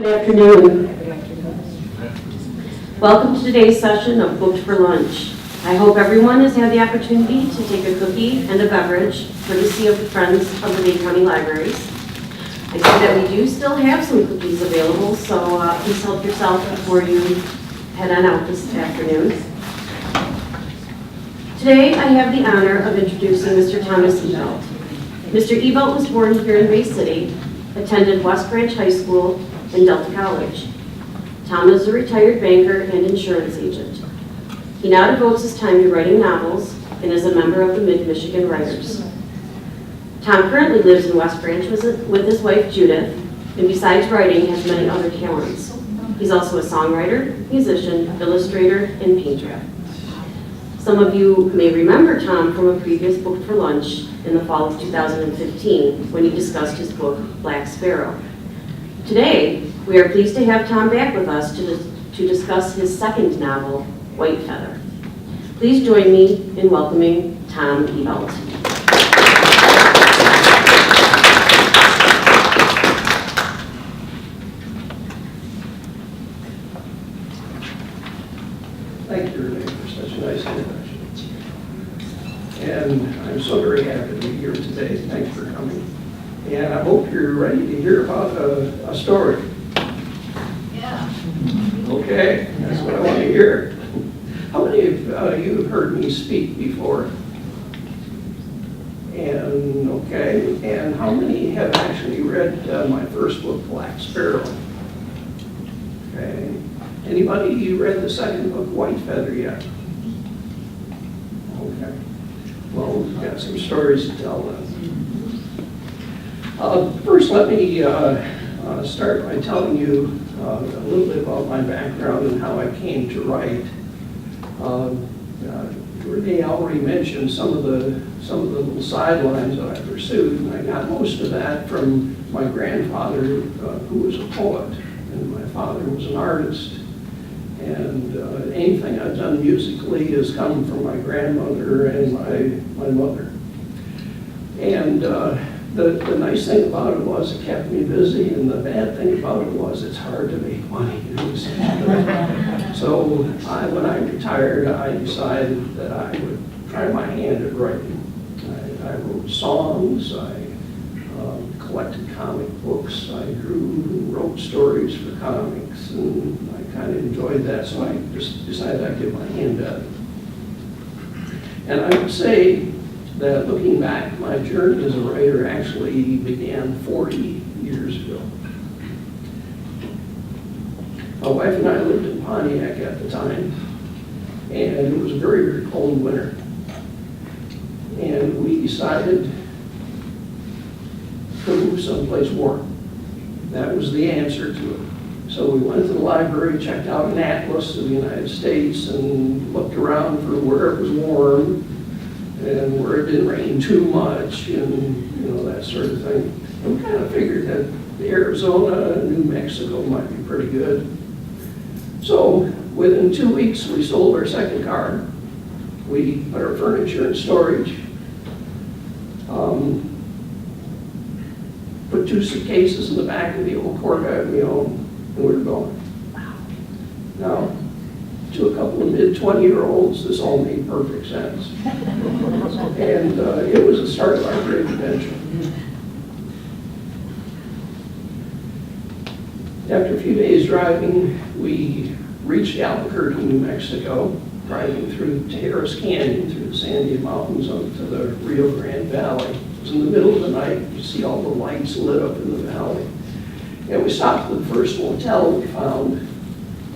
Good afternoon. Welcome to today's session of Booked for Lunch. I hope everyone has had the opportunity to take a cookie and a beverage, courtesy of the Friends of the Dade County Libraries. I see that we do still have some cookies available, so please help yourself before you head on out this afternoon. Today I have the honor of introducing Mr. Thomas Ebelt. Mr. Ebelt was born here in Bay City, attended West Branch High School and Delta College. Tom is a retired banker and insurance agent. He now devotes his time to writing novels and is a member of the Mid-Michigan Writers. Tom currently lives in West Branch with his wife Judith, and besides writing has many other talents. He's also a songwriter, musician, illustrator, and painter. Some of you may remember Tom from a previous Book for Lunch in the fall of 2015 when he discussed his book, Black Sparrow. Today, we are pleased to have Tom back with us to discuss his second novel, Whitefeather. Please join me in welcoming Tom Ebelt. Thank you, Renee, for such a nice introduction. And I'm so very happy to be here today. Thanks for coming. And I hope you're ready to hear about a story. Yeah. Okay, that's what I want to hear. How many of you have heard me speak before? And okay, and how many have actually read my first book, Black Sparrow? Okay. Anybody read the second book, Whitefeather, yet? Okay. Well, we've got some stories to tell then. First, let me start by telling you a little bit about my background and how I came to write. Renee already mentioned some of the little sidelines that I pursued, and I got most of that from my grandfather, who was a poet, and my father was an artist. And anything I've done musically has come from my grandmother and my mother. And the nice thing about it was it kept me busy, and the bad thing about it was it's hard to make money doing something. So when I retired, I decided that I would try my hand at writing. I wrote songs, I collected comic books, I drew and wrote stories for comics, and I kind of enjoyed that, so I just decided I'd give my hand at it. And I would say that looking back, my journey as a writer actually began 40 years ago. My wife and I lived in Pontiac at the time, and it was a very, very cold winter. And we decided to move someplace warm. That was the answer to it. So we went to the library, checked out an atlas of the United States, and looked around for where it was warm and where it didn't rain too much, and that sort of thing. And we kind of figured that Arizona and New Mexico might be pretty good. So within 2 weeks, we sold our second car. We put our furniture in storage. Put 2 suitcases in the back of the old Corvette we owned, and we were going. Now, to a couple of mid-20-year-olds, this all made perfect sense. And it was the start of our great adventure. After a few days driving, we reached Albuquerque, New Mexico, driving through Harris Canyon, through the Sandia Mountains, up to the Rio Grande Valley. It was in the middle of the night. You see all the lights lit up in the valley. And we stopped at the first motel we found,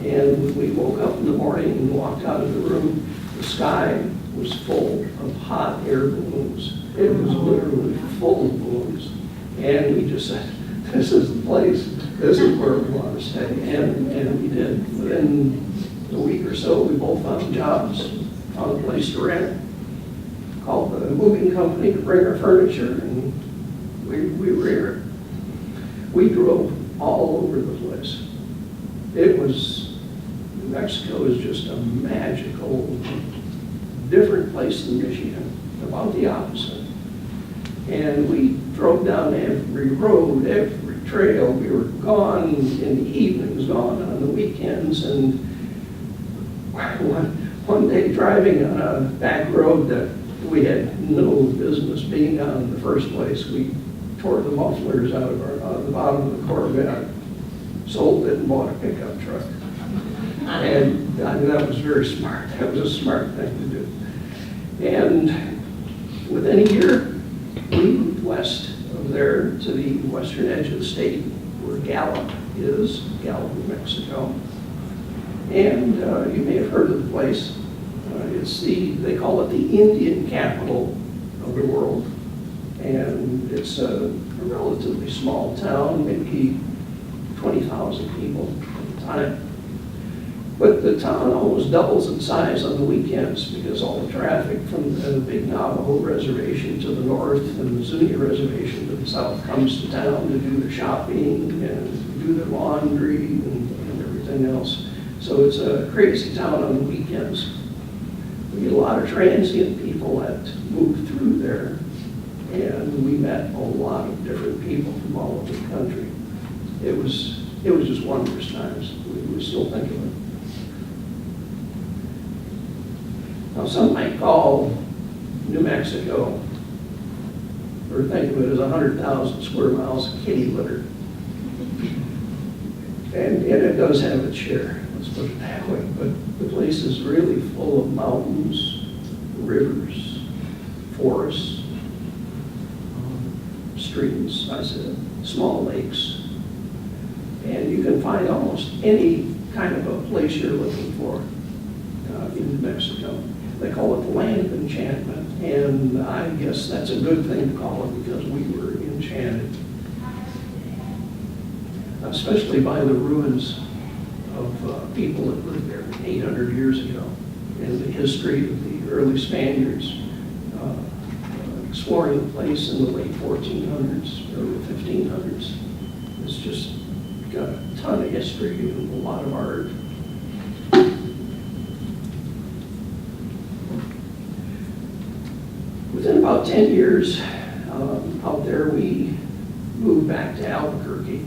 and we woke up in the morning and walked out of the room. The sky was full of hot air balloons. It was literally full of balloons. And we just said, this is the place. This is where we want to stay. And we did. Within a week or so, we both found jobs, found a place to rent, called the moving company to bring our furniture, and we were here. We drove all over the place. New Mexico is just a magical, different place than Michigan, about the opposite. And we drove down every road, every trail. We were gone in the evenings, gone on the weekends, and one day driving on a back road that we had no business being on in the first place, we tore the mufflers out of the bottom of the Corvette, sold it, and bought a pickup truck. And that was very smart. That was a smart thing to do. And within a year, we moved west of there to the western edge of the state where Gallup is, Gallup, New Mexico. And you may have heard of the place. They call it the Indian capital of the world. And it's a relatively small town, maybe 20,000 people at the time. But the town almost doubles in size on the weekends because all the traffic from the big Navajo reservation to the north and the Zuni reservation to the south comes to town to do their shopping and do their laundry and everything else. So it's a crazy town on the weekends. We get a lot of transient people that move through there, and we met a lot of different people from all over the country. It was just wondrous times. We still think of it. Now, some might call New Mexico, or think of it as 100,000 square miles of kitty litter. And it does have its share, let's put it that way. But the place is really full of mountains, rivers, forests, streams, I said, small lakes. And you can find almost any kind of a place you're looking for in New Mexico. They call it the land of enchantment, and I guess that's a good thing to call it because we were enchanted, especially by the ruins of people that lived there 800 years ago, and the history of the early Spaniards exploring the place in the late 1400s, early 1500s. It's just got a ton of history and a lot of art. Within about 10 years out there, we moved back to Albuquerque.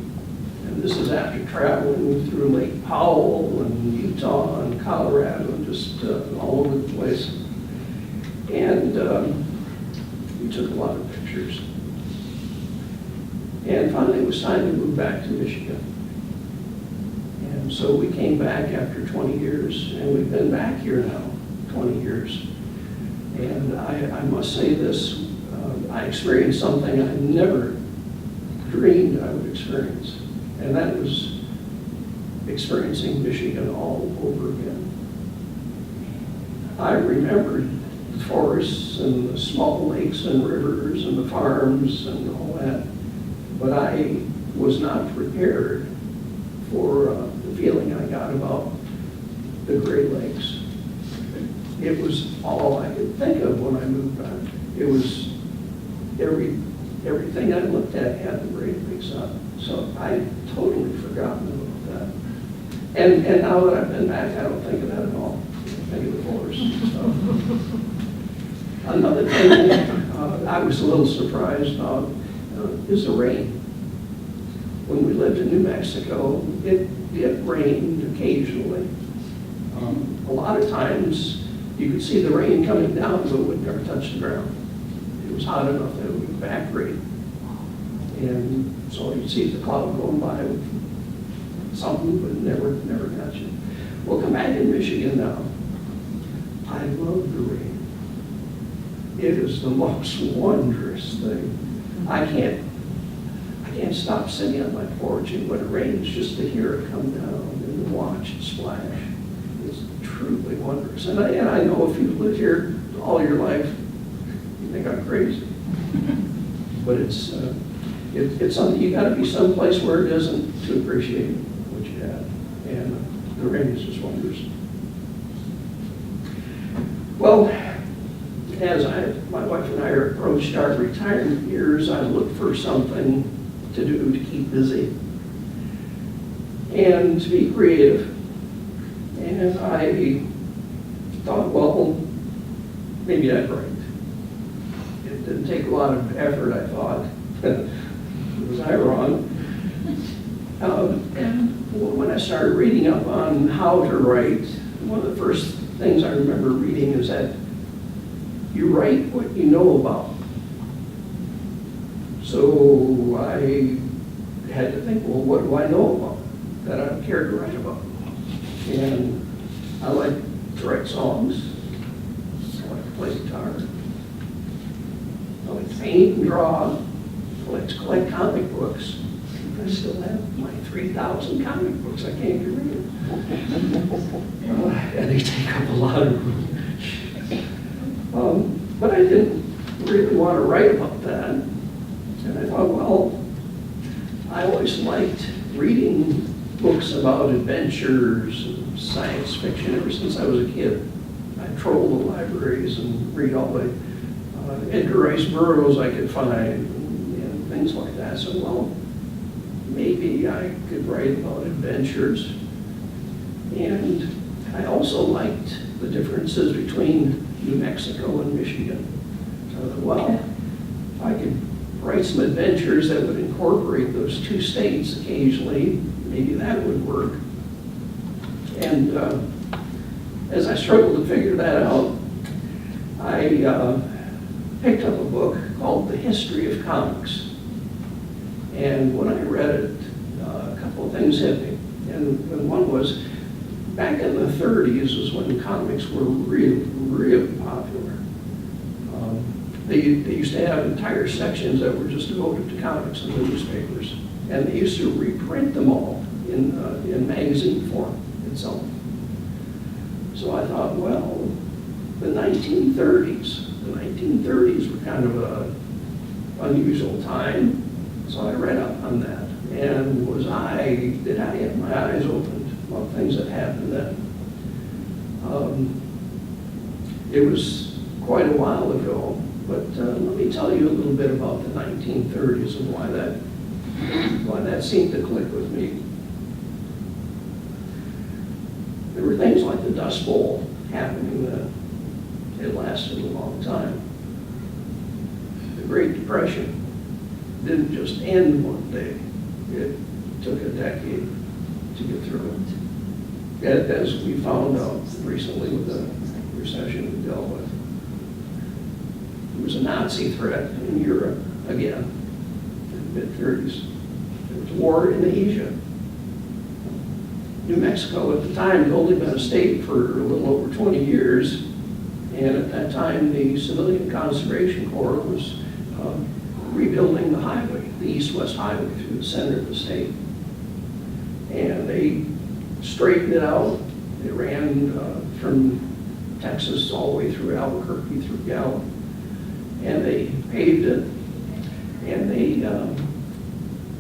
And this is after traveling through Lake Powell and Utah and Colorado and just all over the place. And we took a lot of pictures. And finally, it was time to move back to Michigan. And so we came back after 20 years, and we've been back here now 20 years. And I must say this, I experienced something I never dreamed I would experience, and that was experiencing Michigan all over again. I remembered the forests and the small lakes and rivers and the farms and all that, but I was not prepared for the feeling I got about the Great Lakes. It was all I could think of when I moved back. It was everything I looked at had the Great Lakes on it. So I totally forgotten about that. And now that I've been back, I don't think of that at all. I think of the forest. So. Another thing I was a little surprised about is the rain. When we lived in New Mexico, it rained occasionally. A lot of times, you could see the rain coming down, but it would never touch the ground. It was hot enough that it would evaporate. And so you'd see the cloud going by with something, but never got you. Well, come back in Michigan now. I love the rain. It is the most wondrous thing. I can't stop sitting on my porch and when it rains just to hear it come down and watch it splash. It's truly wondrous. And I know if you've lived here all your life, you think I'm crazy. But it's something, you gotta be someplace where it isn't to appreciate what you have. And the rain is just wondrous. Well, as my wife and I approached our retirement years, I looked for something to do to keep busy and to be creative. And I thought, well, maybe I'd write. It didn't take a lot of effort, I thought. Was I wrong? And when I started reading up on how to write, one of the first things I remember reading is that you write what you know about. So I had to think, well, what do I know about that I care to write about? And I like to write songs. I like to play guitar. I like to paint and draw. I like to collect comic books. I still have my 3,000 comic books. I can't get rid of them. And they take up a lot of room. But I didn't really want to write about that. And I thought, well, I always liked reading books about adventures and science fiction ever since I was a kid. I troll the libraries and read all the Edgar Rice Burroughs I could find and things like that. So, well, maybe I could write about adventures. And I also liked the differences between New Mexico and Michigan. So I thought, well, if I could write some adventures that would incorporate those two states occasionally, maybe that would work. And as I struggled to figure that out, I picked up a book called The History of Comics. And when I read it, a couple of things hit me. And one was, back in the 30s was when comics were really, really popular. They used to have entire sections that were just devoted to comics in the newspapers. And they used to reprint them all in magazine form itself. So I thought, well, the 1930s were kind of an unusual time. So I read up on that. And did I have my eyes opened about things that happened then? It was quite a while ago, but let me tell you a little bit about the 1930s and why that seemed to click with me. There were things like the Dust Bowl happening then. It lasted a long time. The Great Depression didn't just end one day. It took a decade to get through it. As we found out recently with the recession we dealt with. There was a Nazi threat in Europe again in the mid-30s. There was war in Asia. New Mexico at the time had only been a state for a little over 20 years, and at that time the Civilian Conservation Corps was rebuilding the highway, the east-west highway through the center of the state. And they straightened it out. They ran from Texas all the way through Albuquerque, through Gallup. And they paved it, and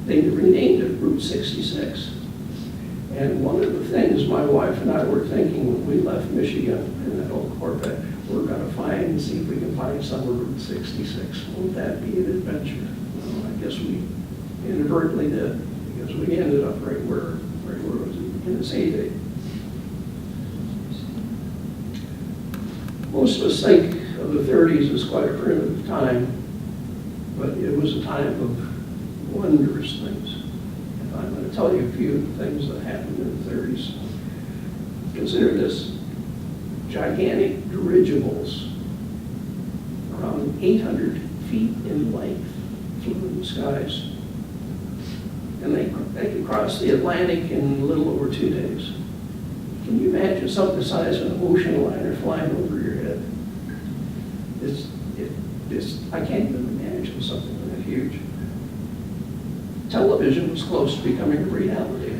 they renamed it Route 66. And one of the things my wife and I were thinking when we left Michigan in that old Corvette, we're going to find and see if we can find some of Route 66. Won't that be an adventure? Well, I guess we inadvertently did, because we ended up right where it was in its heyday. Most of us think of the 30s as quite a primitive time, but it was a time of wondrous things. And I'm going to tell you a few of the things that happened in the 30s. Consider this: gigantic dirigibles, around 800 feet in length, flew in the skies. And they could cross the Atlantic in a little over 2 days. Can you imagine something the size of an ocean liner flying over your head? I can't even imagine something that huge. Television was close to becoming a reality.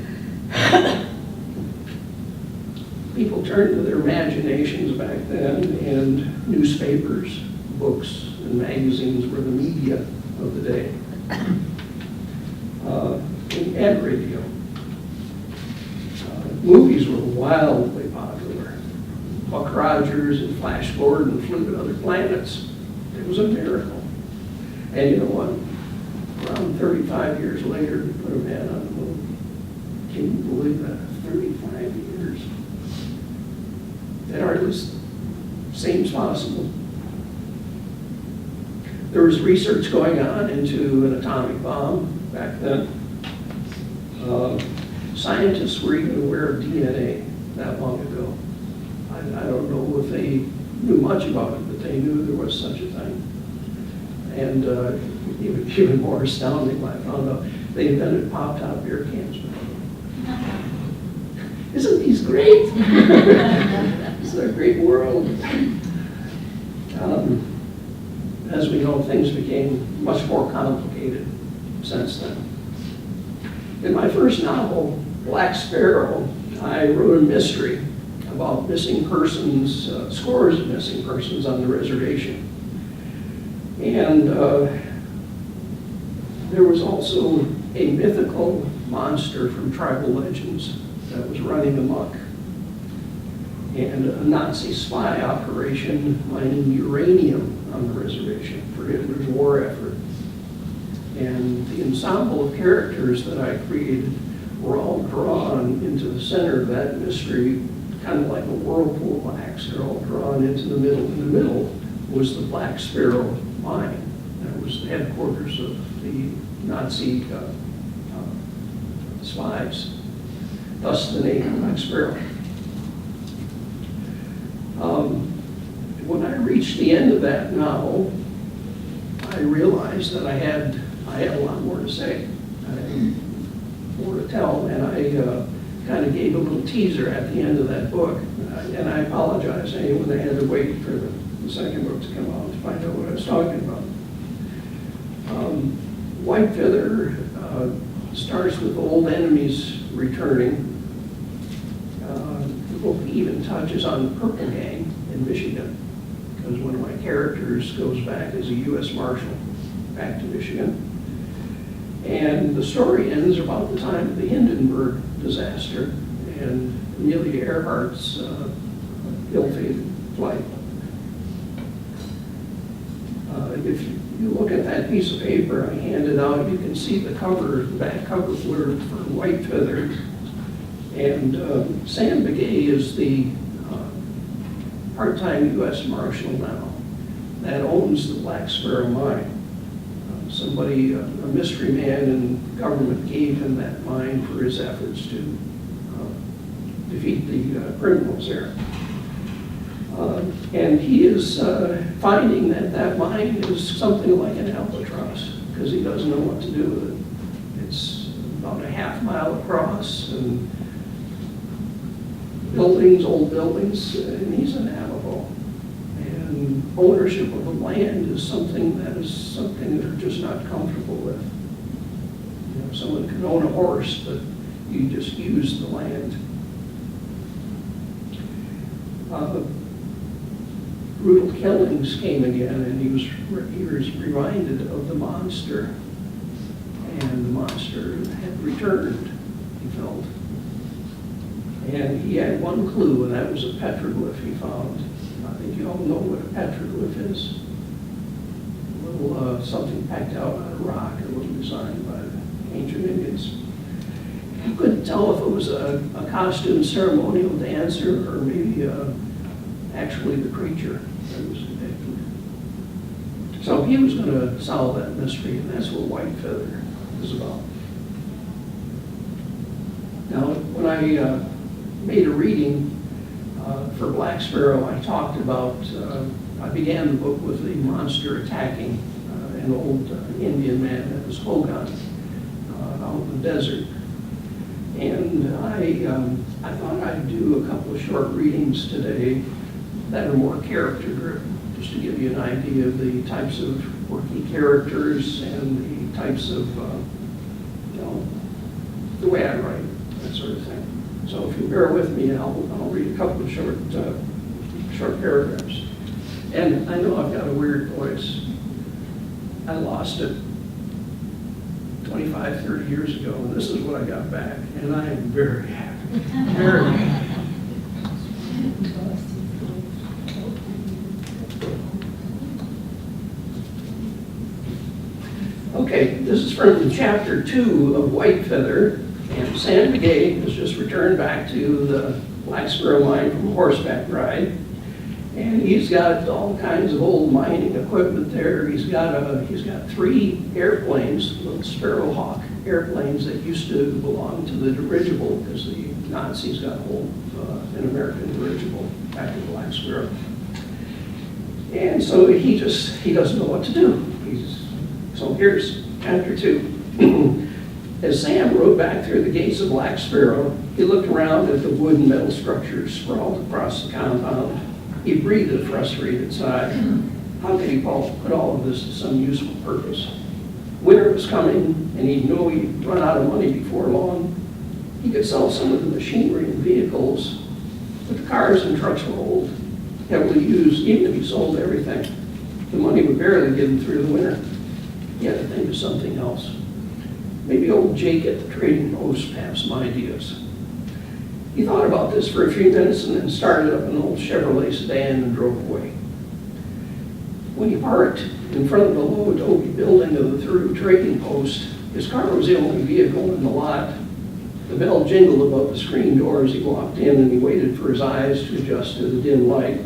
People turned to their imaginations back then, and newspapers, books, and magazines were the media of the day. And radio. Movies were wildly popular. Buck Rogers and Flash Gordon flew to other planets. It was a miracle. And you know what? Around 35 years later, we put a man on the moon. Can you believe that? 35 years. That hardly seems possible. There was research going on into an atomic bomb back then. Scientists were even aware of DNA that long ago. I don't know if they knew much about it, but they knew there was such a thing. And even more astounding when I found out they invented pop-top beer cans. Isn't these great? Isn't it a great world? As we know, things became much more complicated since then. In my first novel, Black Sparrow, I wrote a mystery about missing persons, scores of missing persons on the reservation. And there was also a mythical monster from tribal legends that was running amok, and a Nazi spy operation mining uranium on the reservation for Hitler's war effort. And the ensemble of characters that I created were all drawn into the center of that mystery, kind of like a whirlpool of acts. They're all drawn into the middle. In the middle was the Black Sparrow mine. That was the headquarters of the Nazi spies, thus the name Black Sparrow. When I reached the end of that novel, I realized that I had a lot more to say. I had more to tell, and I kind of gave a little teaser at the end of that book. And I apologize to anyone that had to wait for the second book to come out to find out what I was talking about. Whitefeather starts with old enemies returning. The book even touches on the Purple Gang in Michigan, because one of my characters goes back as a U.S. Marshal back to Michigan. And the story ends about the time of the Hindenburg disaster and Amelia Earhart's ill-fated flight. If you look at that piece of paper I handed out, you can see the cover, the back cover for Whitefeather. And Sam Begay is the part-time U.S. Marshal now that owns the Black Sparrow mine. Somebody, a mystery man in government, gave him that mine for his efforts to defeat the criminals there. And he is finding that that mine is something like an albatross, because he doesn't know what to do with it. It's about a half mile across, and buildings, old buildings, and he's in Navajo. And ownership of the land is something they're just not comfortable with. You know, someone can own a horse, but you just use the land. Brutal killings came again, and he was reminded of the monster, and the monster had returned, he felt. And he had one clue, and that was a petroglyph he found. I think you all know what a petroglyph is. A little something packed out on a rock, a little design by the ancient Indians. You couldn't tell if it was a costume ceremonial dancer or maybe actually the creature that was depicted. So he was going to solve that mystery, and that's what Whitefeather is about. Now, when I made a reading for Black Sparrow, I talked about, I began the book with the monster attacking an old Indian man that was Hogan out in the desert. And I thought I'd do a couple of short readings today that are more character-driven, just to give you an idea of the types of quirky characters and the types of, the way I write, that sort of thing. So if you bear with me, I'll read a couple of short paragraphs. And I know I've got a weird voice. I lost it 25, 30 years ago, and this is what I got back, and I am very happy, very happy. Okay, this is from chapter 2 of Whitefeather, and Sam Begay has just returned back to the Black Sparrow mine from a horseback ride, And he's got all kinds of old mining equipment there. He's got 3 airplanes, little Sparrowhawk airplanes that used to belong to the dirigible because the Nazis got hold of an American dirigible back in Black Sparrow. And so he doesn't know what to do. So here's chapter 2. As Sam rode back through the gates of Black Sparrow, he looked around at the wood and metal structures sprawled across the compound. He breathed a frustrated sigh. How could he put all of this to some useful purpose? Winter was coming, and he knew he'd run out of money before long. He could sell some of the machinery and vehicles, but the cars and trucks were old, heavily used. Even if he sold everything, the money would barely get him through the winter. He had to think of something else. Maybe old Jake at the trading post had some ideas. He thought about this for a few minutes and then started up an old Chevrolet sedan and drove away. When he parked in front of the low adobe building of the through trading post, his car was the only vehicle in the lot. The bell jingled above the screen door as he walked in, and he waited for his eyes to adjust to the dim light.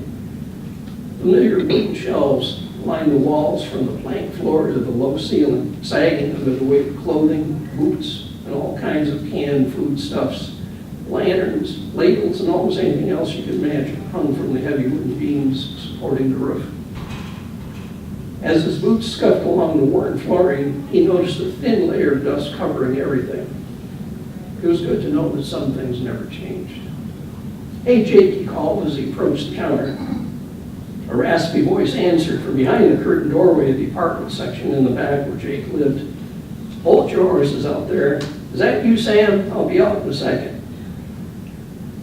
Familiar wooden shelves lined the walls from the plank floor to the low ceiling, sagging under the weight of clothing, boots, and all kinds of canned foodstuffs. Lanterns, ladles, and almost anything else you could imagine hung from the heavy wooden beams supporting the roof. As his boots scuffed along the worn flooring, he noticed a thin layer of dust covering everything. It was good to know that some things never changed. "Hey, Jake," he called as he approached the counter. A raspy voice answered from behind the curtained doorway of the apartment section in the back where Jake lived. "Hold your horses out there. Is that you, Sam? I'll be out in a second."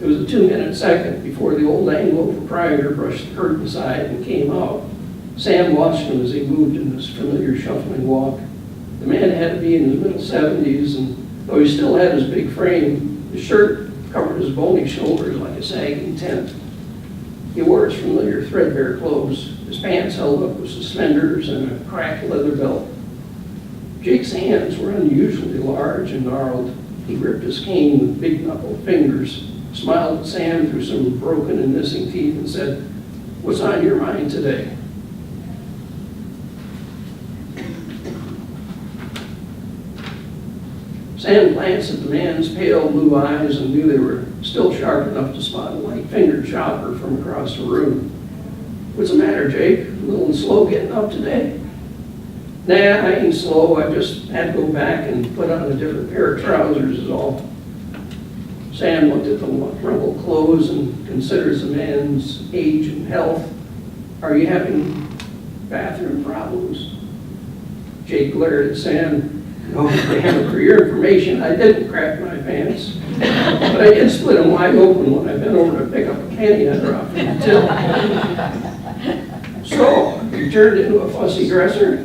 It was a 2-minute second before the old Anglo proprietor brushed the curtain aside and came out. Sam watched him as he moved in his familiar shuffling walk. The man had to be in his middle 70s, and though he still had his big frame, his shirt covered his bony shoulders like a sagging tent. He wore his familiar threadbare clothes. His pants held up with suspenders and a cracked leather belt. Jake's hands were unusually large and gnarled. He gripped his cane with big-knuckled fingers, smiled at Sam through some broken and missing teeth, and said, "What's on your mind today?" Sam glanced at the man's pale blue eyes and knew they were still sharp enough to spot a light-fingered chopper from across the room. "What's the matter, Jake? A little slow getting up today?" "Nah, I ain't slow. I just had to go back and put on a different pair of trousers is all." Sam looked at the rumpled clothes and considers the man's age and health. "Are you having bathroom problems?" Jake glared at Sam. "No, damn, for your information, I didn't crap my pants. But I did split them wide open when I bent over to pick up a penny I dropped from the till." "So, you turned into a fussy dresser?"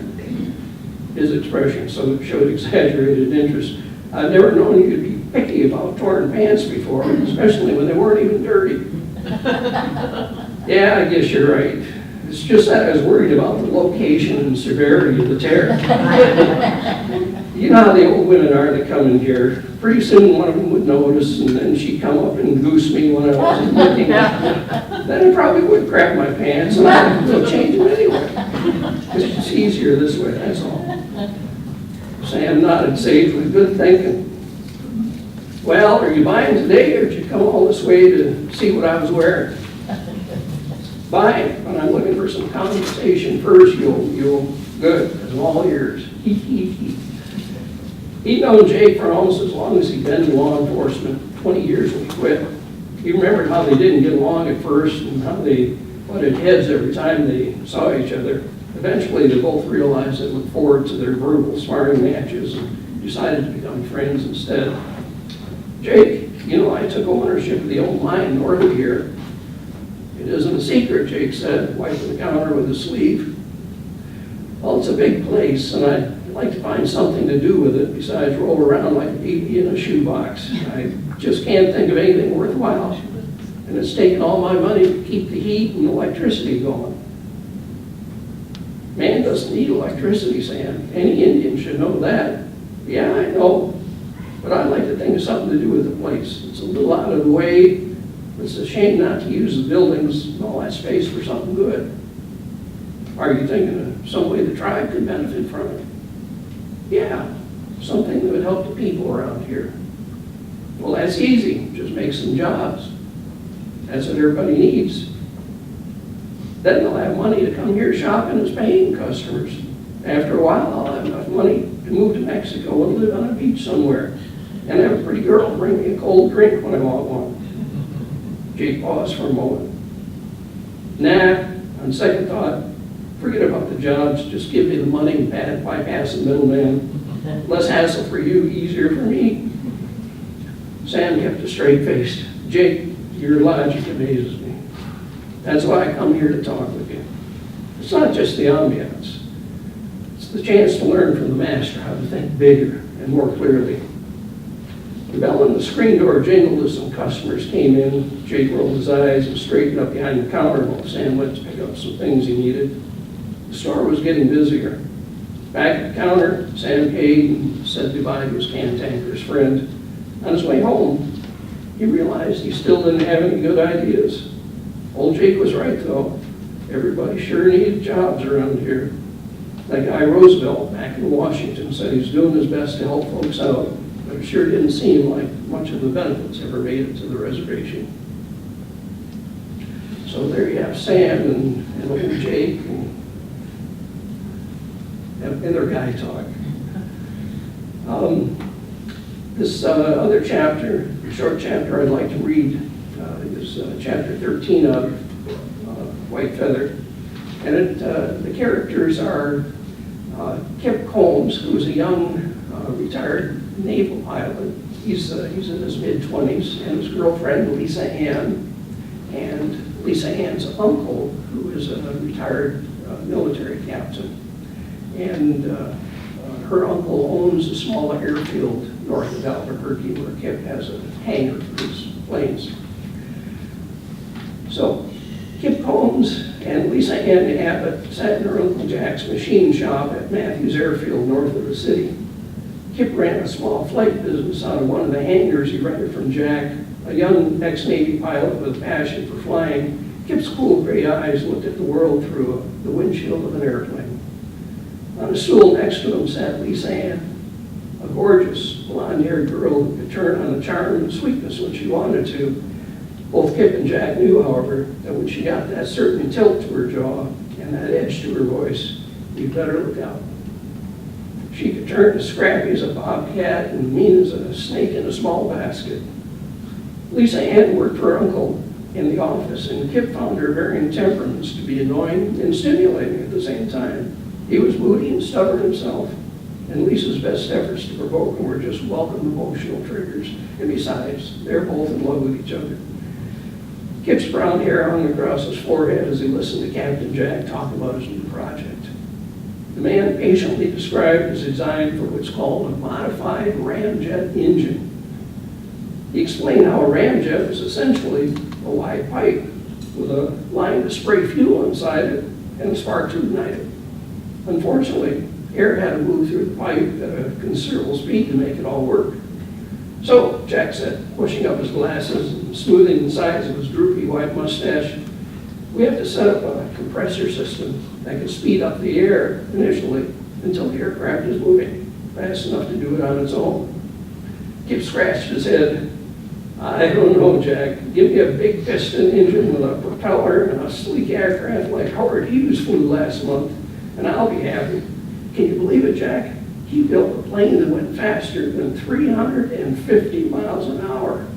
His expression showed exaggerated interest. "I've never known you to be picky about torn pants before, especially when they weren't even dirty." "Yeah, I guess you're right. It's just that I was worried about the location and severity of the tear." You know how the old women are that come in here. Pretty soon one of them would notice, and then she'd come up and goose me when I wasn't looking. Then I probably would crap my pants, and I'd change them anyway. It's just easier this way, that's all. Sam nodded sagely, "Good thinking. Well, are you buying today, or did you come all this way to see what I was wearing?" "Buying, but I'm looking for some conversation first. You'll good, because I'm all ears." He'd known Jake for almost as long as he'd been in law enforcement, 20 years when he quit. He remembered how they didn't get along at first and how they butted heads every time they saw each other. Eventually, they both realized they looked forward to their verbal sparring matches and decided to become friends instead. "Jake, you know, I took ownership of the old mine north of here." "It isn't a secret," Jake said, wiping the counter with his sleeve. "Well, it's a big place, and I'd like to find something to do with it besides roll around like a baby in a shoebox. I just can't think of anything worthwhile, and it's taken all my money to keep the heat and electricity going." "Man doesn't need electricity, Sam. Any Indian should know that." "Yeah, I know, but I'd like to think of something to do with the place. It's a little out of the way, It's a shame not to use the buildings and all that space for something good. Are you thinking of some way the tribe could benefit from it? Yeah, something that would help the people around here. Well, that's easy, just make some jobs. That's what everybody needs. Then they'll have money to come here shopping as paying customers. After a while, I'll have enough money to move to Mexico and live on a beach somewhere and have a pretty girl bring me a cold drink when I want one. Jake paused for a moment. Nah, on second thought, forget about the jobs, just give me the money and bypass the middleman. Less hassle for you, easier for me. Sam kept a straight face. Jake, your logic amazes me. That's why I come here to talk with you. It's not just the ambiance. It's the chance to learn from the master how to think bigger and more clearly. The bell on the screen door jingled as some customers came in. Jake rolled his eyes and straightened up behind the counter while Sam went to pick up some things he needed. The store was getting busier. Back at the counter, Sam paid and said goodbye to his cantankerous friend. On his way home, he realized he still didn't have any good ideas. Old Jake was right, though. Everybody sure needed jobs around here. That guy Roosevelt back in Washington said he's doing his best to help folks out, but it sure didn't seem like much of the benefits ever made it to the reservation. So there you have Sam and old Jake and their guy talk. This other chapter, short chapter I'd like to read is chapter 13 of Whitefeather. And the characters are Kip Combs, who's a young retired naval pilot. He's in his mid-20s, and his girlfriend, Lisa Ann, and Lisa Ann's uncle, who is a retired military captain. And her uncle owns a small airfield north of Albuquerque where Kip has a hangar for his planes. So Kip Combs and Lisa Ann Abbott sat in her Uncle Jack's machine shop at Matthews Airfield north of the city. Kip ran a small flight business out of one of the hangars he rented from Jack, a young ex-Navy pilot with a passion for flying. Kip's cool gray eyes looked at the world through the windshield of an airplane. On a stool next to him sat Lisa Ann, a gorgeous blonde-haired girl who could turn on the charm and sweetness when she wanted to. Both Kip and Jack knew, however, that when she got that certain tilt to her jaw and that edge to her voice, you'd better look out. She could turn as scrappy as a bobcat and mean as a snake in a small basket. Lisa Ann worked for her uncle in the office, and Kip found her varying temperaments to be annoying and stimulating at the same time. He was moody and stubborn himself, and Lisa's best efforts to provoke him were just welcome emotional triggers. And besides, they're both in love with each other. Kip's brown hair hung across his forehead as he listened to Captain Jack talk about his new project. The man patiently described his design for what's called a modified ramjet engine. He explained how a ramjet is essentially a wide pipe with a line to spray fuel inside it and a spark to ignite it. Unfortunately, air had to move through the pipe at a considerable speed to make it all work. So, Jack said, pushing up his glasses and smoothing the sides of his droopy white mustache, we have to set up a compressor system that can speed up the air initially until the aircraft is moving fast enough to do it on its own. Kip scratched his head. I don't know, Jack. Give me a big piston engine with a propeller and a sleek aircraft like Howard Hughes flew last month, and I'll be happy. Can you believe it, Jack? He built a plane that went faster than 350 miles an hour.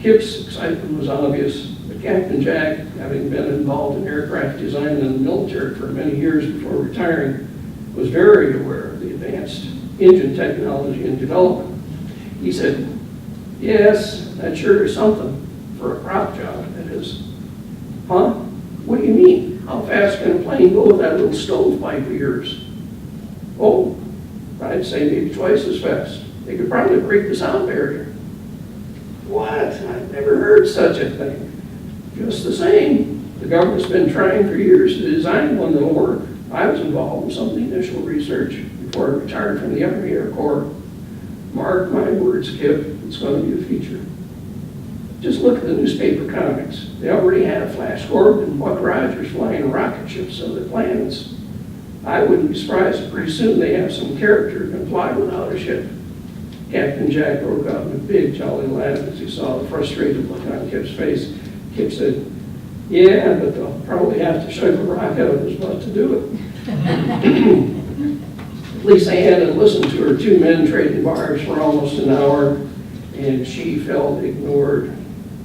Kip's excitement was obvious, but Captain Jack, having been involved in aircraft design in the military for many years before retiring, was very aware of the advanced engine technology and development. He said, yes, that sure is something for a prop job, that is. Huh? What do you mean? How fast can a plane go with that little stovepipe of yours? Oh, I'd say maybe twice as fast. They could probably break the sound barrier. What? I've never heard such a thing. Just the same, the government's been trying for years to design one that'll work. I was involved in some of the initial research before I retired from the Army Air Corps. Mark my words, Kip, it's going to be a feature. Just look at the newspaper comics. They already have Flash Gordon and Buck Rogers flying rocket ships on their planets. I wouldn't be surprised if pretty soon they have some character who can fly without a ship. Captain Jack broke out in a big jolly laugh as he saw the frustrated look on Kip's face. Kip said, "Yeah, but they'll probably have to shove a rock out of his butt to do it." Lisa Ann had listened to her two men trading bars for almost an hour, and she felt ignored.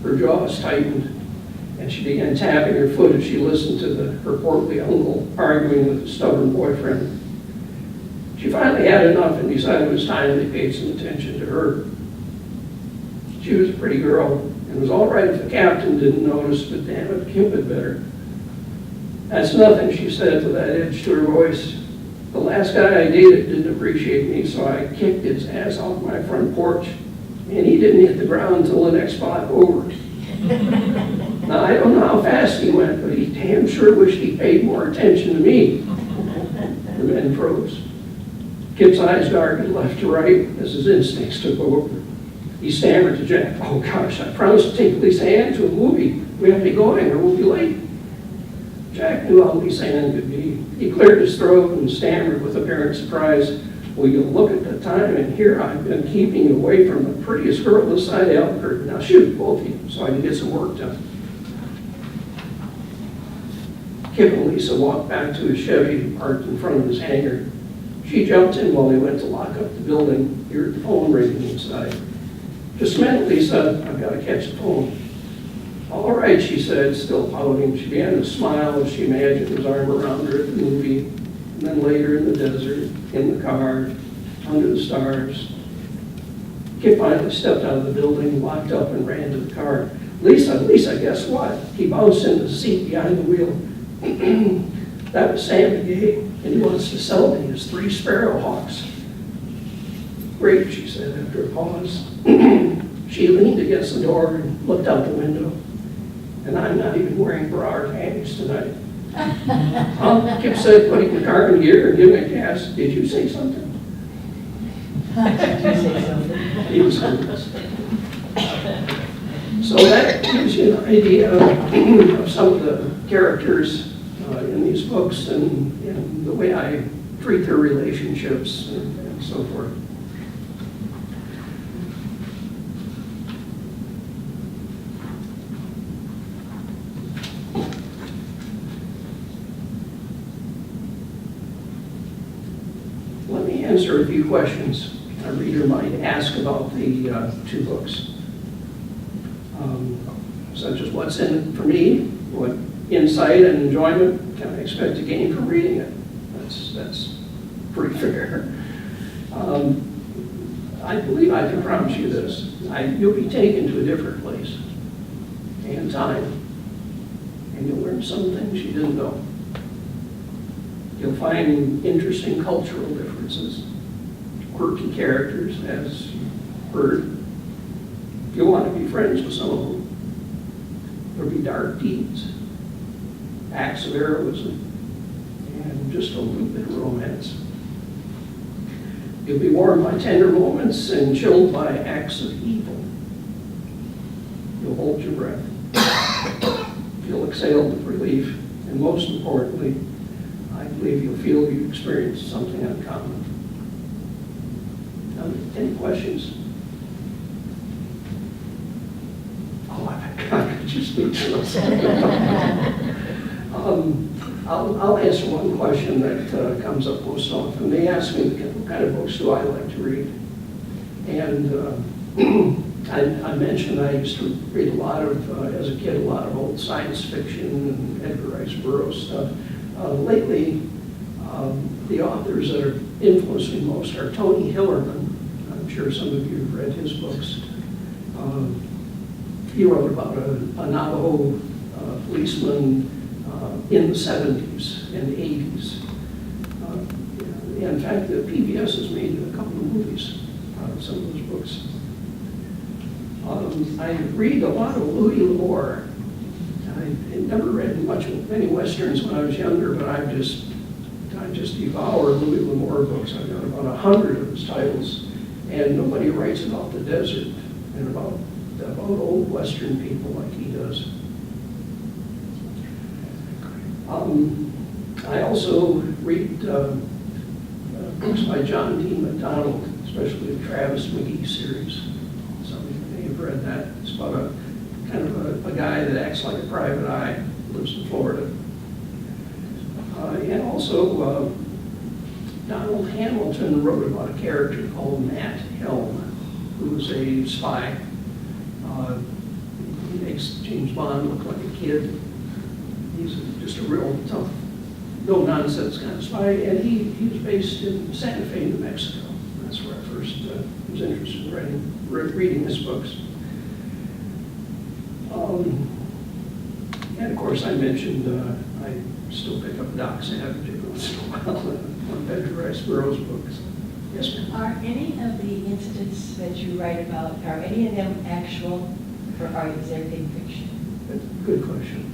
Her jaws tightened, and she began tapping her foot as she listened to her portly uncle arguing with a stubborn boyfriend. She finally had enough and decided it was time they paid some attention to her. She was a pretty girl, and it was all right if the captain didn't notice, but damn it, Kip had better. "That's nothing," she said with that edge to her voice. "The last guy I dated didn't appreciate me, so I kicked his ass off my front porch, and he didn't hit the ground until the next block over." Now, I don't know how fast he went, but he damn sure wished he paid more attention to me. The men froze. Kip's eyes darted left to right as his instincts took over. He stammered to Jack, "Oh gosh, I promised to take Lisa Ann to a movie. We have to be going or we'll be late." Jack knew how Lisa Ann could be. He cleared his throat and stammered with apparent surprise, "Well, you look at the time, and here I've been keeping you away from the prettiest girl this side of Albuquerque. Now shoot, both of you, so I can get some work done." Kip and Lisa walked back to his Chevy parked in front of his hangar. She jumped in while he went to lock up the building. He heard the phone ringing inside. "Just a minute, Lisa, I've got to catch the phone." "All right," she said, still pouting. She began to smile as she imagined his arm around her at the movie, and then later in the desert, in the car, under the stars. Kip finally stepped out of the building, locked up, and ran to the car. Lisa, guess what?" He bounced into the seat behind the wheel. "That was Sam McGee, and he wants to sell me his 3 Sparrowhawks." "Great," she said after a pause. She leaned against the door and looked out the window. "And I'm not even wearing bra or panties tonight." Kip said, putting the car in gear and giving it gas. "Did you say something?" He was hopeless. So that gives you an idea of some of the characters in these books and the way I treat their relationships and so forth. Let me answer a few questions a reader might ask about the 2 books. Such as what's in it for me, what insight and enjoyment can I expect to gain from reading it? That's pretty fair. I believe I can promise you this. You'll be taken to a different place and time, and you'll learn some things you didn't know. You'll find interesting cultural differences, quirky characters, as you've heard. You'll want to be friends with some of them. There'll be dark deeds, acts of heroism, and just a little bit of romance. You'll be warmed by tender moments and chilled by acts of evil. You'll hold your breath. You'll exhale with relief, and most importantly, I believe you'll feel you experienced something uncommon. Now, any questions? I just need to I'll answer one question that comes up most often. They ask me what kind of books do I like to read. And I mentioned I used to read a lot of, as a kid, a lot of old science fiction and Edgar Rice Burroughs stuff. Lately, the authors that are influenced me most are Tony Hillerman. I'm sure some of you have read his books. He wrote about a Navajo policeman in the 70s and 80s. In fact, the PBS has made a couple of movies out of some of those books. I read a lot of Louis L'Amour. I never read many Westerns when I was younger, but I just devour Louis L'Amour books. I've got about 100 of his titles, and nobody writes about the desert and about old Western people like he does. I also read books by John D. MacDonald, especially the Travis McGee series. Some of you may have read that. It's about a kind of a guy that acts like a private eye, lives in Florida. And also, Donald Hamilton wrote about a character called Matt Helm, who was a spy. He makes James Bond look like a kid. He's just a real tough, no-nonsense kind of spy, and he was based in Santa Fe, New Mexico. That's where I first was interested in reading his books. And of course, I mentioned I still pick up Doc Savage every once in a while on Edgar Rice Burroughs books. Yes, ma'am. Are any of the incidents that you write about, are any of them actual, or is everything fiction? Good question.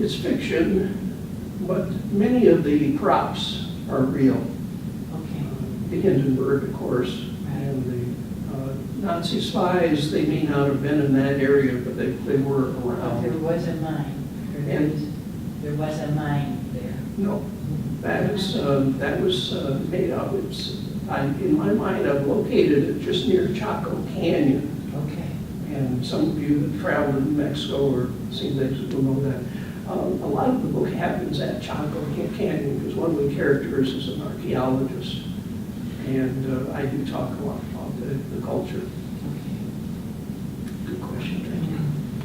It's fiction, but many of the props are real. Okay. The Hindenburg, of course, and the Nazi spies, they may not have been in that area, but they were around. There was a mine. There was a mine there. No, that was made up. In my mind, I've located it just near Chaco Canyon. Okay. And some of you that traveled in New Mexico or seen things will know that. A lot of the book happens at Chaco Canyon because one of the characters is an archaeologist. And I do talk a lot about the culture. Good question, thank you.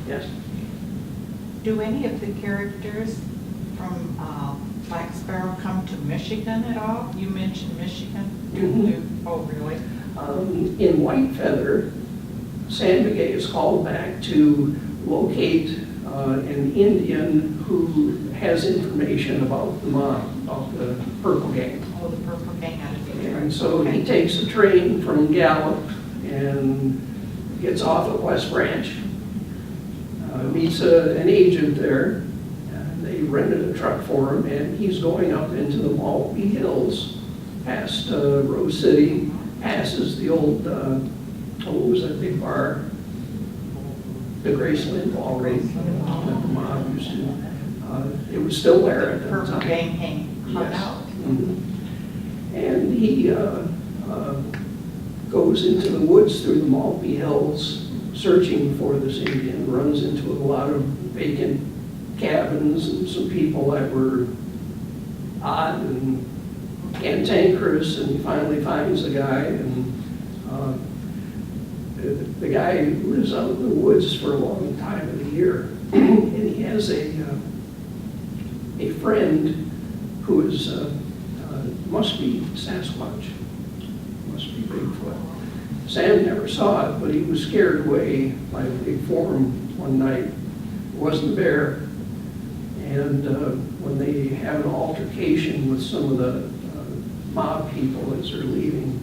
Yes? Do any of the characters from Black Sparrow come to Michigan at all? You mentioned Michigan. Mhm. Oh, really? In Whitefeather, Sam McGay is called back to locate an Indian who has information about the mob, about the Purple Gang. Oh, the Purple Gang out of Detroit. And so he takes a train from Gallup and gets off at West Branch, meets an agent there, and they rented a truck for him, and he's going up into the Maltby Hills, past Rose City, passes the old, what was that big bar? The Graceland Ballroom that the mob used to. It was still there at The that Purple time. Gang hung Yes. out. Mhm. And he goes into the woods through the Maltby Hills searching for this Indian, runs into a lot of vacant cabins and some people that were odd and cantankerous, and he finally finds the guy, and the guy lives out in the woods for a long time of the year. And he has a friend who is must be Sasquatch, must be Bigfoot. Sam never saw it, but he was scared away by a big form one night. It wasn't a bear. And when they have an altercation with some of the mob people as they're leaving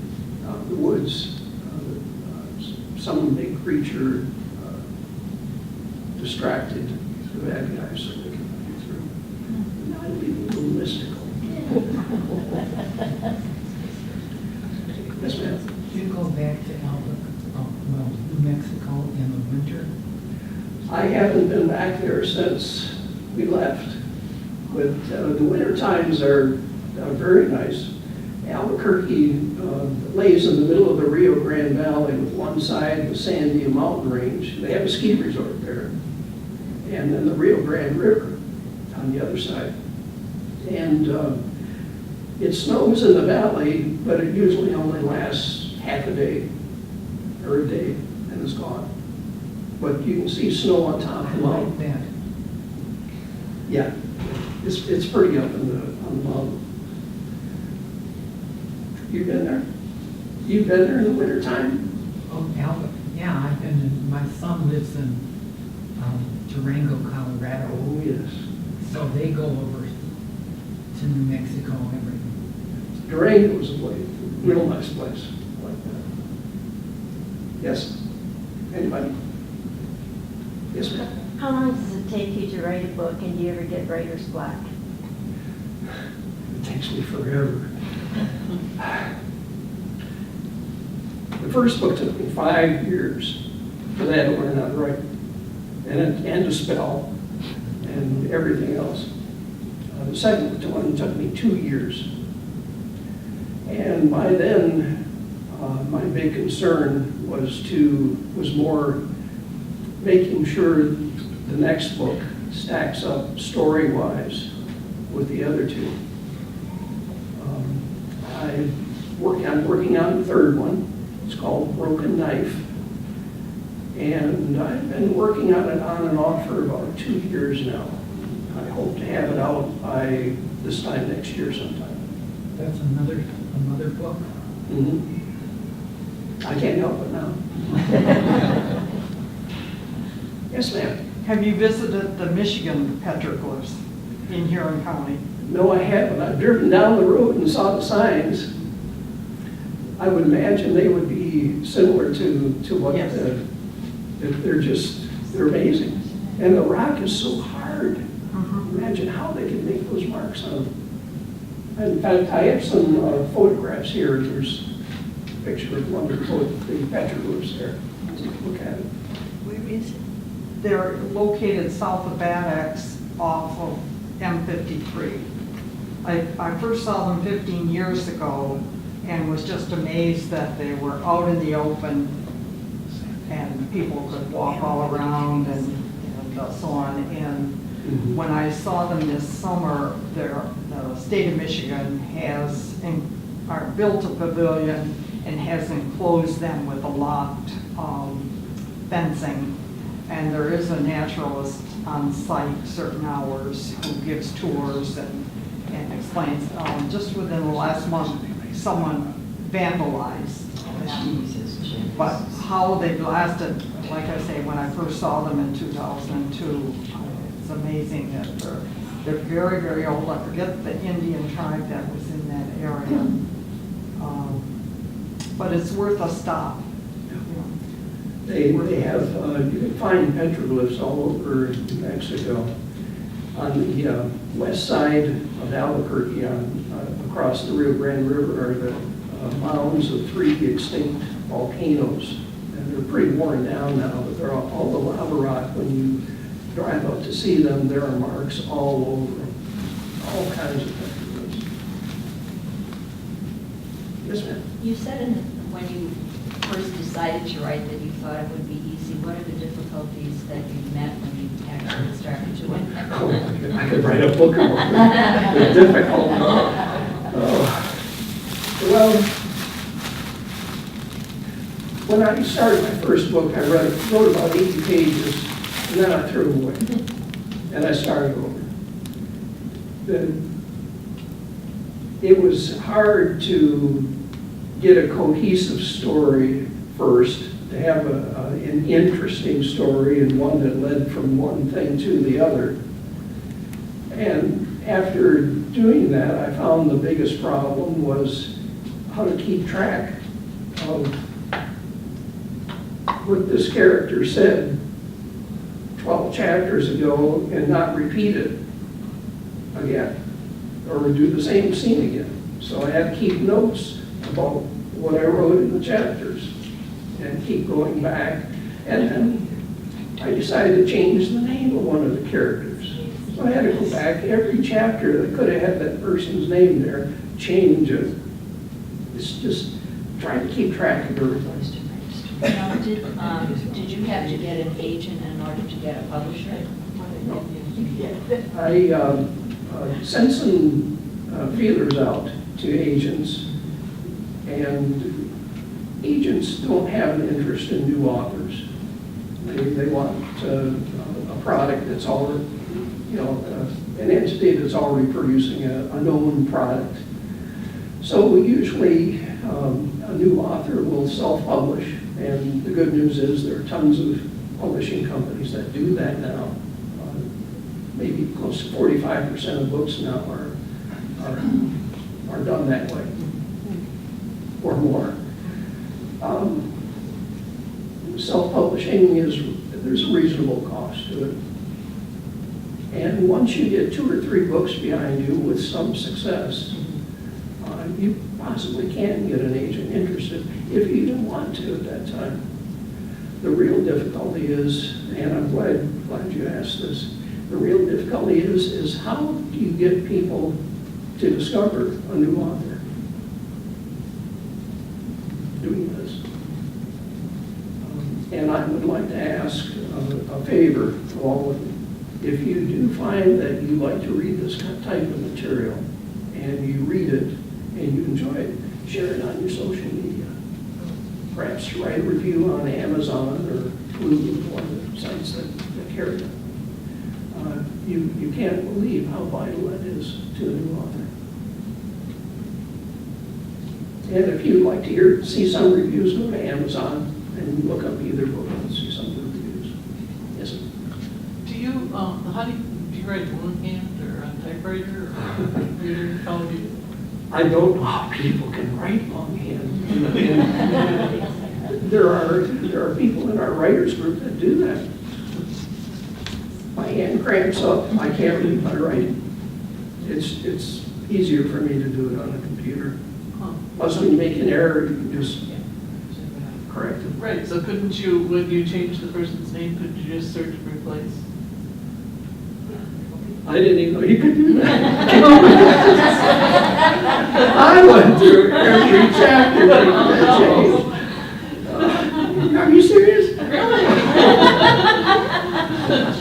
the woods, some big creature distracted the bad guys so they can get through. Now it'll be a little mystical. Yes, ma'am. Do you go back to New Mexico in the winter? I haven't been back there since we left, but the winter times are very nice. Albuquerque lays in the middle of the Rio Grande Valley with one side the Sandia mountain range. They have a ski resort there. And then the Rio Grande River on the other side. And it snows in the valley, but it usually only lasts half a day or a day and it's gone. But you can see snow on top of the mountain. Like that. Yeah, it's pretty up on the mountain. You've been there? You've been there in the wintertime? Oh, Albert, yeah, I've been, my son lives in Durango, Colorado. Oh, yes. So they go over to New Mexico every. Durango was a place, real nice place like that. Yes? Anybody? Yes, ma'am? How long does it take you to write a book, and do you ever get writer's block? It takes me forever. The first book took me 5 years, because I had to learn how to write and to spell and everything else. The second one took me 2 years. And by then, my big concern was more making sure the next book stacks up story-wise with the other two. I'm working on the third one. It's called Broken Knife. And I've been working on it on and off for about 2 years now. I hope to have it out by this time next year sometime. That's another book. Mhm. I can't help it now. Yes, ma'am. Have you visited the Michigan petroglyphs in Huron County? No, I haven't. I've driven down the road and saw the signs. I would imagine they would be similar to what Yes. they're amazing. And the rock is so hard. Mhm. Imagine how they can make those marks on them. In fact, I have some photographs here. There's a picture of one of the petroglyphs there. Take a look at it. Where is it? They're located south of Bad Axe off of M53. I first saw them 15 years ago and was just amazed that they were out in the open and people could walk all around and so on. And when I saw them this summer, the state of Michigan has built a pavilion and has enclosed them with a locked fencing. And there is a naturalist on site certain hours who gives tours and explains. Just within the last month, someone vandalized them. But how they've lasted, like I say, when I first saw them in 2002, it's amazing that they're very, very old. I forget the Indian tribe that was in that area. But it's worth a stop. They have, you can find petroglyphs all over New Mexico. On the west side of Albuquerque, across the Rio Grande River, are the mounds of 3 extinct volcanoes. And they're pretty worn down now, but they're all the lava rock. When you drive up to see them, there are marks all over them, all kinds of petroglyphs. Yes, ma'am. You said when you first decided to write that you thought it would be easy. What are the difficulties that you met when you actually started to write? I could write a book about it. It's difficult. Well, when I started my first book, I wrote about 80 pages, and then I threw it away. And I started over. It was hard to get a cohesive story first, to have an interesting story and one that led from one thing to the other. And after doing that, I found the biggest problem was how to keep track of what this character said 12 chapters ago and not repeat it again, or do the same scene again. So I had to keep notes about what I wrote in the chapters and keep going back. And then I decided to change the name of one of the characters. So I had to go back every chapter that could have had that person's name there, change it. It's just trying to keep track of everything. Now, did you have to get an agent in order to get a publisher? I sent some feelers out to agents, and agents don't have an interest in new authors. They want a product that's already, an entity that's already producing a known product. So usually a new author will self-publish, and the good news is there are tons of publishing companies that do that now. Maybe close to 45% of books now are done that way, or more. Self-publishing there's a reasonable cost to it. And once you get 2 or 3 books behind you with some success, you possibly can get an agent interested if you even want to at that time. The real difficulty is, and I'm glad you asked this, the real difficulty is how do you get people to discover a new author doing this? And I would like to ask a favor of all of you. If you do find that you like to read this type of material, and you read it, and you enjoy it, share it on your social media. Perhaps write a review on Amazon or Blue, one of the sites that carry it. You can't believe how vital that is to a new author. And if you'd like to see some reviews, go to Amazon and look up either book and see some of the reviews. Yes, sir. Do you, how do you write longhand or on typewriter or computer? How do you? I don't know how people can write longhand. There are people in our writers group that do that. My hand cramps up, I can't read my writing. It's easier for me to do it on a computer. Plus, when you make an error, you can just correct it. Right, so couldn't you, when you change the person's name, could you just search and replace? I didn't even know you could do that. I went through every chapter making that change. Are you serious? Really? That's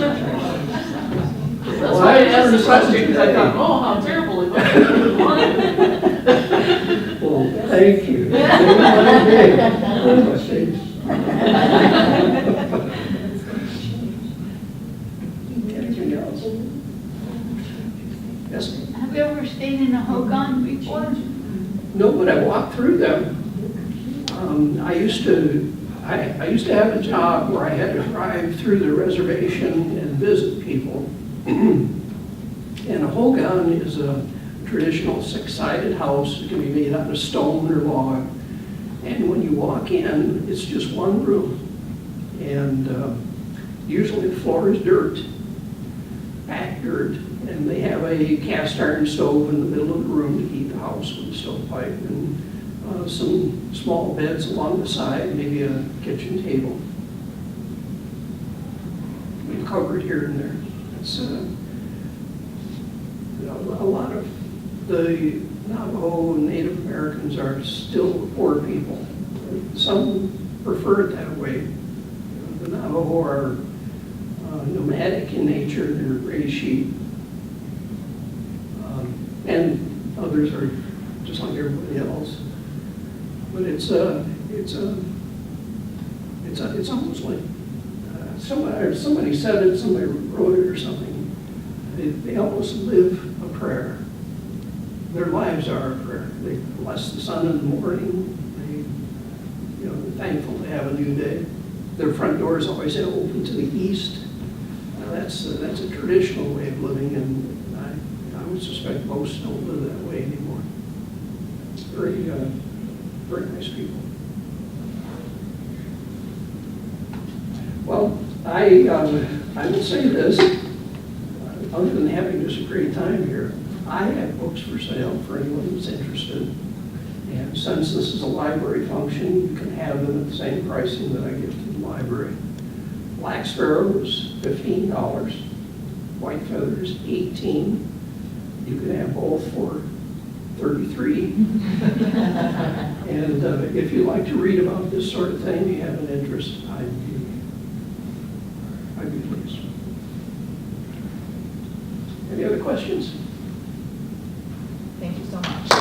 Well, why I asked the first question, because I today. thought, oh, how terrible it was. Well, thank you. Anything else? Yes? Have you ever stayed in a hogan before? No, but I walked through them. I used to have a job where I had to drive through the reservation and visit people. And a hogan is a traditional six-sided house. It can be made out of stone or log. And when you walk in, it's just one room. And usually the floor is dirt, packed dirt. And they have a cast iron stove in the middle of the room to heat the house with a stovepipe, and some small beds along the side, maybe a kitchen table. We've covered here and there. It's a lot of the Navajo and Native Americans are still poor people. Some prefer it that way. The Navajo are nomadic in nature. They're raise sheep. And others are just like everybody else. But it's almost like somebody said it, somebody wrote it or something. They almost live a prayer. Their lives are a prayer. They bless the sun in the morning. They're thankful to have a new day. Their front door is always open to the east. That's a traditional way of living, and I would suspect most don't live that way anymore. Very, very nice people. Well, I will say this, other than having just a great time here, I have books for sale for anyone who's interested. And since this is a library function, you can have them at the same pricing that I give to the library. Black Sparrow is $15. Whitefeather is $18. You can have both for $33. And if you like to read about this sort of thing, you have an interest, I'd be pleased. Any other questions? Thank you so much.